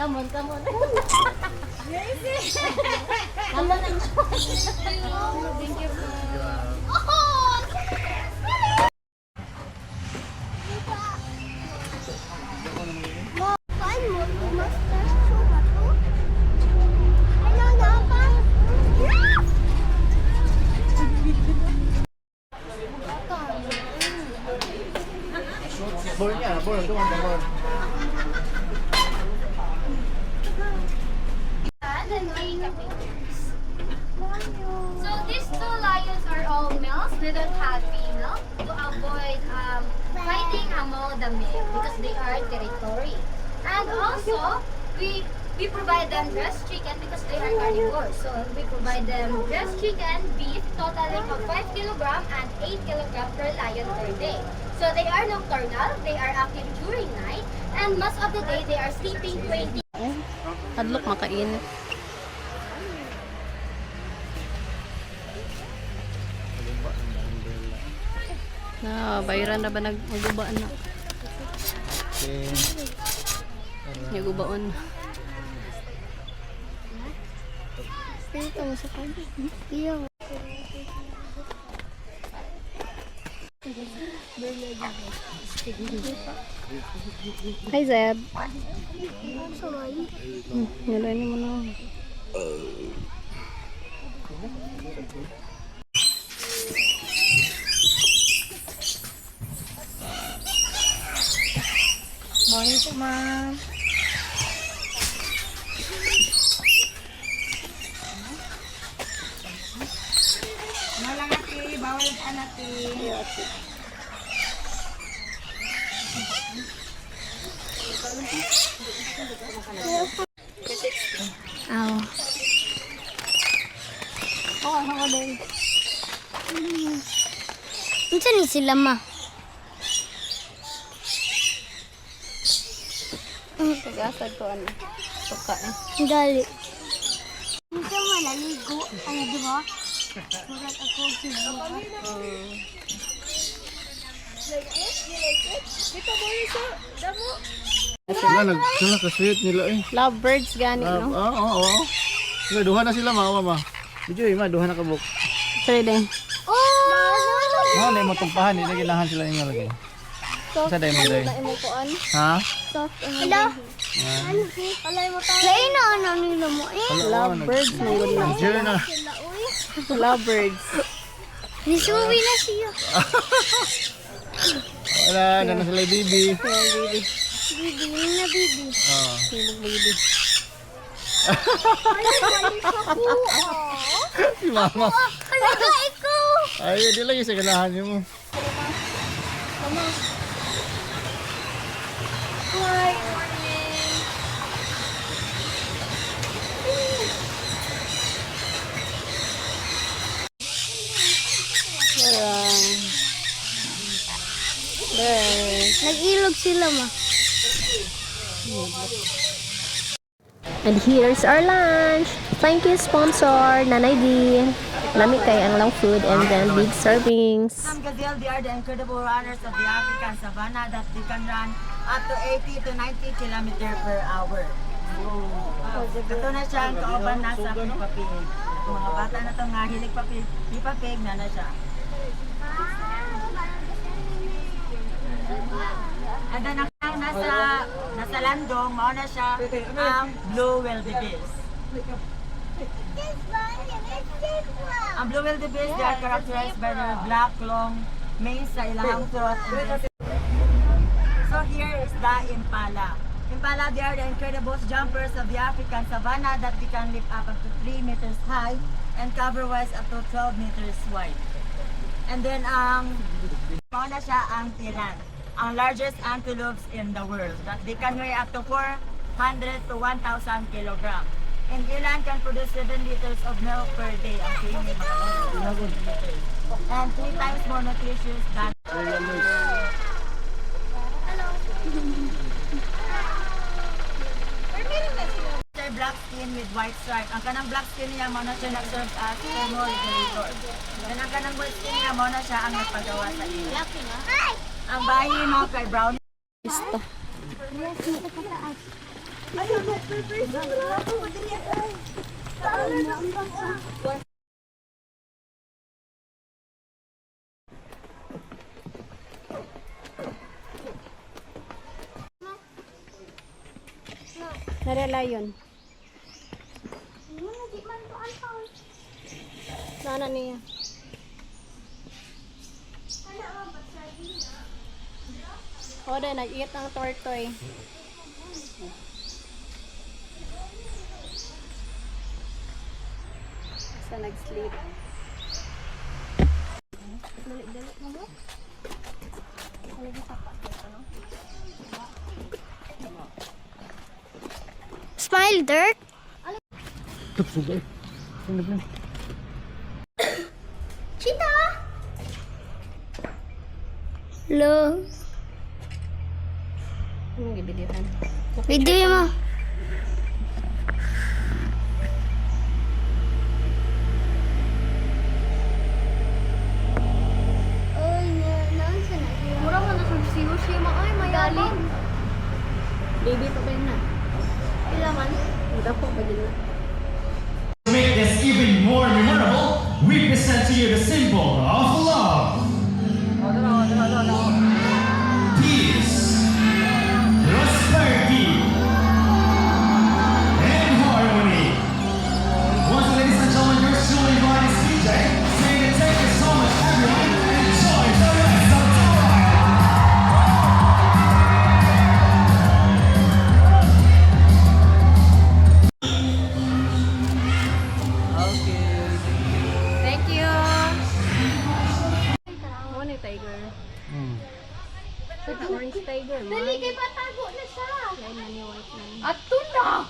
Come on, come on. Come on. Thank you. Bol niya, bol. Tumang bol. So these two lions are all males. They don't have female to avoid fighting among the male because they are territory. And also we provide them dressed chicken because they are carnivores. So we provide them dressed chicken, beef, totaling of 5 kilogram and 8 kilogram per lion per day. So they are nocturnal, they are active during night, and most of the day they are sleeping 20. Hadlok makainit. Na, bayaran na ba nagugubaan na? Okay. Nagubaon. Dito mo sa kanya. Iyo. Hi, Zeb. Nalain mo na. Morning po, ma'am. Ano lang ate, bawal ang ate. Aw. Oh, ako din. Unsa ni sila ma? Tagasad to ano. Suka eh. Dali. Unsa man naligo? Ano di ba? Murag ako siya. Sila ka-sweet nila eh. Lovebirds gani, no? Oo. Nga, duha na sila maawa ma. Medyo ma, duha na kabuk. Sorry din. Nga, na mo tumpahan, hindi na ginahan sila yung lagi. Sa day mo day. Imo kuan. Ha? Hello? Alay mo tayo. Lain na ano nila mo eh. Lovebirds mo gud na. Nag-jeer na. Lovebirds. Nisuwi na siya. Wala, na sila bibi. Bibi, yun na bibi. Oo. Silog baby. Balik ako. Si mama. Talaga ikaw. Ay, di lagi sa ganahan niyo mo. Hi, morning. There. Nag-ilog sila ma. And here's our lunch. Thank you, sponsor, Nanay D. Lami kay ang long food and then big servings. Some gazelle, they are the incredible runners of the African savanna that they can run up to 80 to 90 kilometers per hour. Ito na siya ang kauban na sa papig. Mga bata na ito nga hilig papig, ipapig na siya. And then ang nasa landong, mauna siya ang blue wildebeest. Ang blue wildebeest, they are characterized by their black long manes sa ilang throat. So here is the impala. Impala, they are the incredible jumpers of the African savanna that they can lift up to 3 meters high and cover-wise up to 12 meters wide. And then mauna siya ang tiran, ang largest antelopes in the world. That they can weigh up to 400 to 1,000 kilogram. And ilan can produce 7 liters of milk per day. Ang female makapag 7 liters. And 3 times more nutritious than black skin with white stripe. Ang kanang black skin niya, muna siya nag-serve as thermoregulator. And ang kanang white skin niya, muna siya ang nagpagawa sa iyo. Ang bahay mo kay brown. Isto. Narela yun. Sana niya. O, dahil nag-eat ang tortoy. Sa nag-sleep. Dali-dali mo mo. Smile, Dirk. Tupsugay. Sino ba? Cheetah. Hello. Anong gibidihan? Video mo. Mura mo na sa siyo mo. Ay, mayabang. Baby pa ba yun na? Ilaman. Muda po pa din na. To make this even more memorable, we present to you the symbol of love. Peace, prosperity, and harmony. Once again, ladies and gentlemen, yours truly, Ronnie CJ, saying that thank you so much, everyone, and enjoy the rest of the ride. Thank you! Ano ni tiger? Sa orange tiger. Dali kay patago na siya. Yan na ni white man. Ato na.